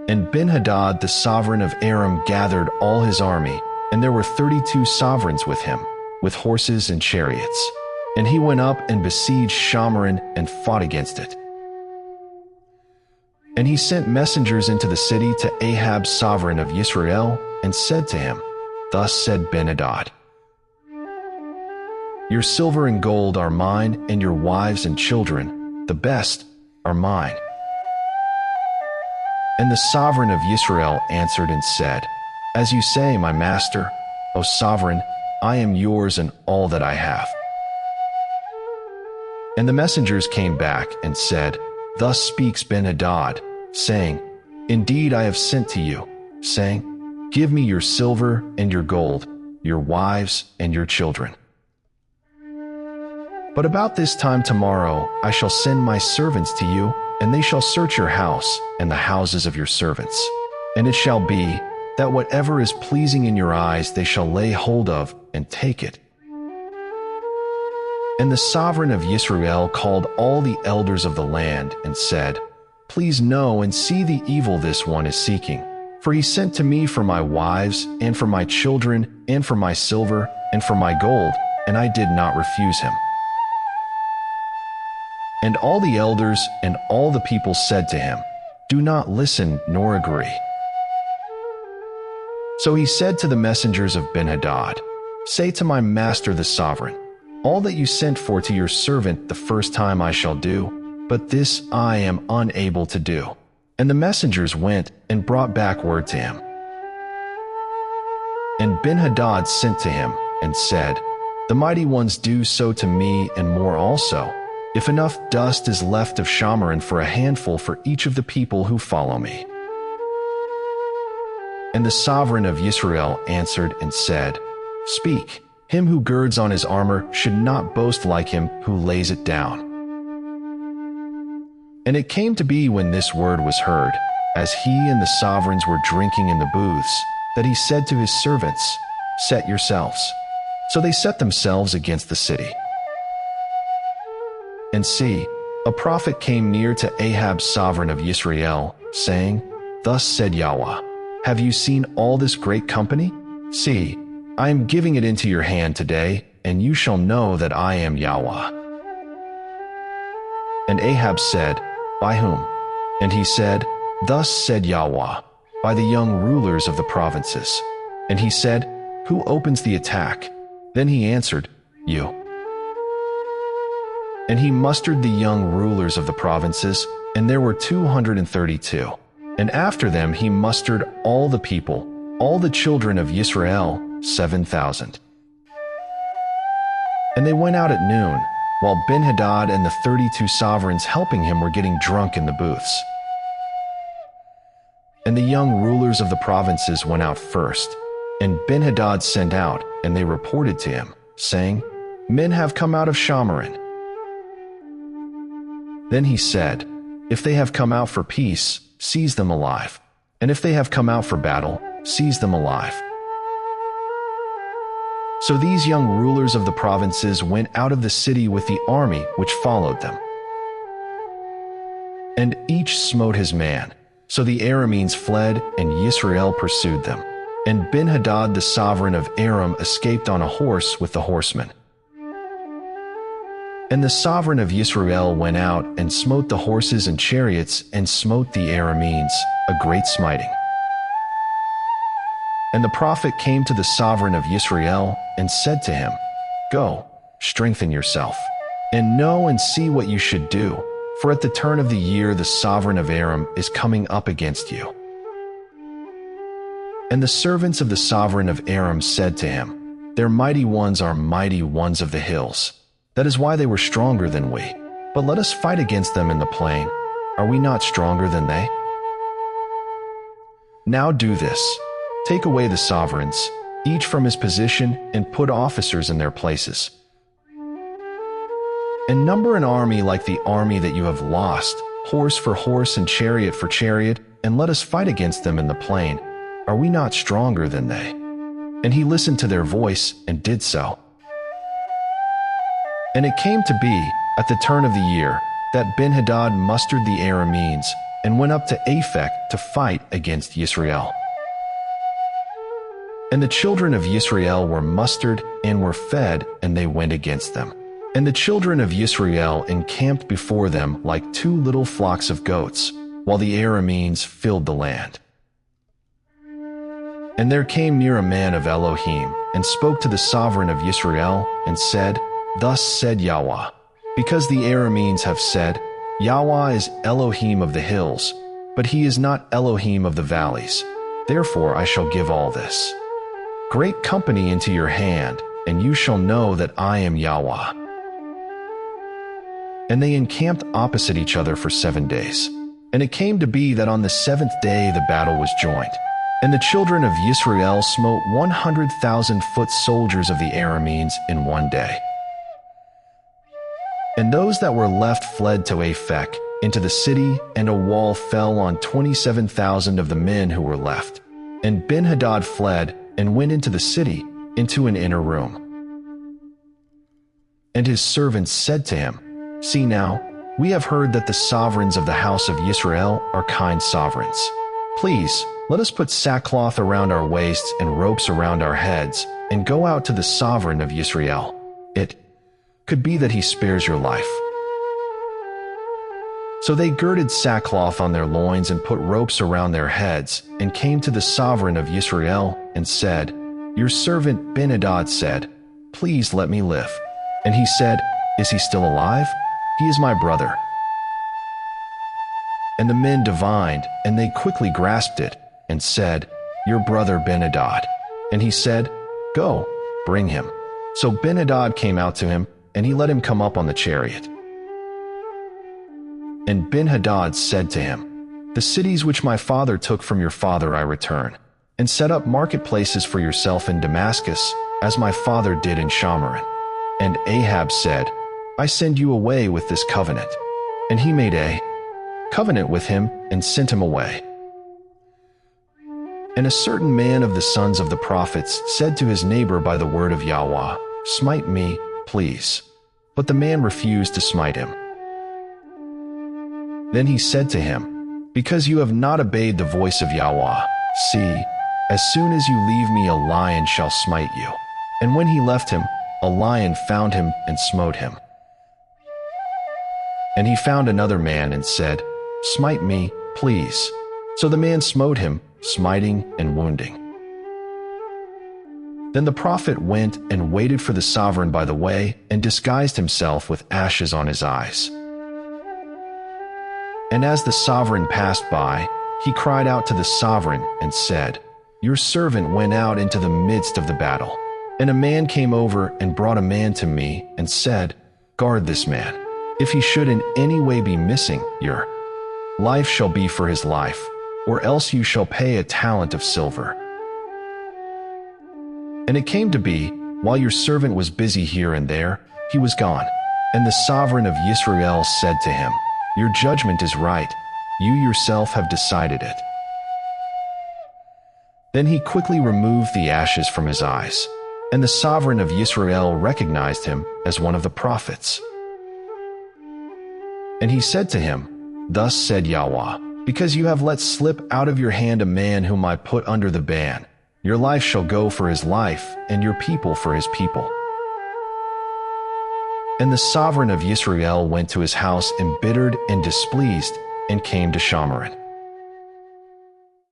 And Ben-Hadad, the sovereign of Aram, gathered all his army, and there were 32 sovereigns with him, with horses and chariots. And he went up and besieged Shamaron and fought against it. And he sent messengers into the city to Ahab, sovereign of Israel, and said to him, Thus said Ben-Hadad, Your silver and gold are mine, and your wives and children, the best, are mine. And the sovereign of Israel answered and said, As you say, my master, O sovereign, I am yours and all that I have. And the messengers came back and said, Thus speaks Ben-Hadad, saying, Indeed I have sent to you, saying, Give me your silver and your gold, your wives and your children. But about this time tomorrow I shall send my servants to you, and they shall search your house and the houses of your servants. And it shall be that whatever is pleasing in your eyes they shall lay hold of and take it. And the sovereign of Israel called all the elders of the land and said, Please know and see the evil this one is seeking. For he sent to me for my wives, and for my children, and for my silver, and for my gold, and I did not refuse him. And all the elders and all the people said to him, Do not listen nor agree. So he said to the messengers of Ben-Hadad, Say to my master the sovereign, All that you sent for to your servant the first time I shall do, but this I am unable to do. And the messengers went and brought back word to him. And Ben-Hadad sent to him and said, The mighty ones do so to me and more also, if enough dust is left of Shamaron for a handful for each of the people who follow me. And the sovereign of Israel answered and said, Speak, him who girds on his armor should not boast like him who lays it down. And it came to be when this word was heard, as he and the sovereigns were drinking in the booths, that he said to his servants, Set yourselves. So they set themselves against the city. And see, a prophet came near to Ahab, sovereign of Israel, saying, Thus said Yahweh, Have you seen all this great company? See, I am giving it into your hand today, and you shall know that I am Yahweh. And Ahab said, By whom? And he said, Thus said Yahweh, by the young rulers of the provinces. And he said, Who opens the attack? Then he answered, You. And he mustered the young rulers of the provinces, and there were 232. And after them he mustered all the people, all the children of Israel, 7,000. And they went out at noon, while Ben-Hadad and the 32 sovereigns helping him were getting drunk in the booths. And the young rulers of the provinces went out first, and Ben-Hadad sent out, and they reported to him, saying, Men have come out of Shamaron. Then he said, If they have come out for peace, seize them alive, and if they have come out for battle, seize them alive. So these young rulers of the provinces went out of the city with the army which followed them. And each smote his man. So the Arameans fled, and Yisrael pursued them. And Ben-Hadad the sovereign of Aram escaped on a horse with the horsemen. And the sovereign of Yisrael went out and smote the horses and chariots, and smote the Arameans, a great smiting. And the prophet came to the sovereign of Yisrael and said to him, Go, strengthen yourself, and know and see what you should do, for at the turn of the year the sovereign of Aram is coming up against you. And the servants of the sovereign of Aram said to him, Their mighty ones are mighty ones of the hills. That is why they were stronger than we. But let us fight against them in the plain. Are we not stronger than they? Now do this. Take away the sovereigns, each from his position, and put officers in their places. And number an army like the army that you have lost, horse for horse and chariot for chariot, and let us fight against them in the plain. Are we not stronger than they? And he listened to their voice and did so. And it came to be, at the turn of the year, that Ben-Hadad mustered the Arameans, and went up to Aphek to fight against Yisrael. And the children of Yisrael were mustered and were fed, and they went against them. And the children of Yisrael encamped before them like two little flocks of goats, while the Arameans filled the land. And there came near a man of Elohim, and spoke to the sovereign of Yisrael, and said, Thus said Yahweh, because the Arameans have said, Yahweh is Elohim of the hills, but he is not Elohim of the valleys. Therefore I shall give all this great company into your hand, and you shall know that I am Yahweh. And they encamped opposite each other for 7 days. And it came to be that on the 7th day the battle was joined. And the children of Yisrael smote 100,000 foot soldiers of the Arameans in 1 day. And those that were left fled to Aphek, into the city, and a wall fell on 27,000 of the men who were left. And Ben-Hadad fled, and went into the city, into an inner room. And his servants said to him, See now, we have heard that the sovereigns of the house of Yisrael are kind sovereigns. Please, let us put sackcloth around our waists and ropes around our heads, and go out to the sovereign of Yisrael. It could be that he spares your life. So they girded sackcloth on their loins and put ropes around their heads, and came to the sovereign of Yisrael, and said, Your servant Ben-Hadad said, Please let me live. And he said, Is he still alive? He is my brother. And the men divined, and they quickly grasped it, and said, Your brother Ben-Hadad. And he said, Go, bring him. So Ben-Hadad came out to him, and he let him come up on the chariot. And Ben-Hadad said to him, The cities which my father took from your father I return, and set up marketplaces for yourself in Damascus, as my father did in Shamaron. And Ahab said, I send you away with this covenant. And he made a covenant with him, and sent him away. And a certain man of the sons of the prophets said to his neighbor by the word of Yahweh, Smite me, please. But the man refused to smite him. Then he said to him, Because you have not obeyed the voice of Yahweh, see, as soon as you leave me, a lion shall smite you. And when he left him, a lion found him and smote him. And he found another man and said, Smite me, please. So the man smote him, smiting and wounding. Then the prophet went and waited for the sovereign by the way, and disguised himself with ashes on his eyes. And as the sovereign passed by, he cried out to the sovereign and said, Your servant went out into the midst of the battle. And a man came over and brought a man to me and said, Guard this man. If he should in any way be missing, your life shall be for his life, or else you shall pay a talent of silver. And it came to be, while your servant was busy here and there, he was gone. And the sovereign of Yisrael said to him, Your judgment is right. You yourself have decided it. Then he quickly removed the ashes from his eyes, and the sovereign of Yisrael recognized him as one of the prophets. And he said to him, Thus said Yahweh, because you have let slip out of your hand a man whom I put under the ban, your life shall go for his life, and your people for his people. And the sovereign of Yisrael went to his house embittered and displeased, and came to Shamaron.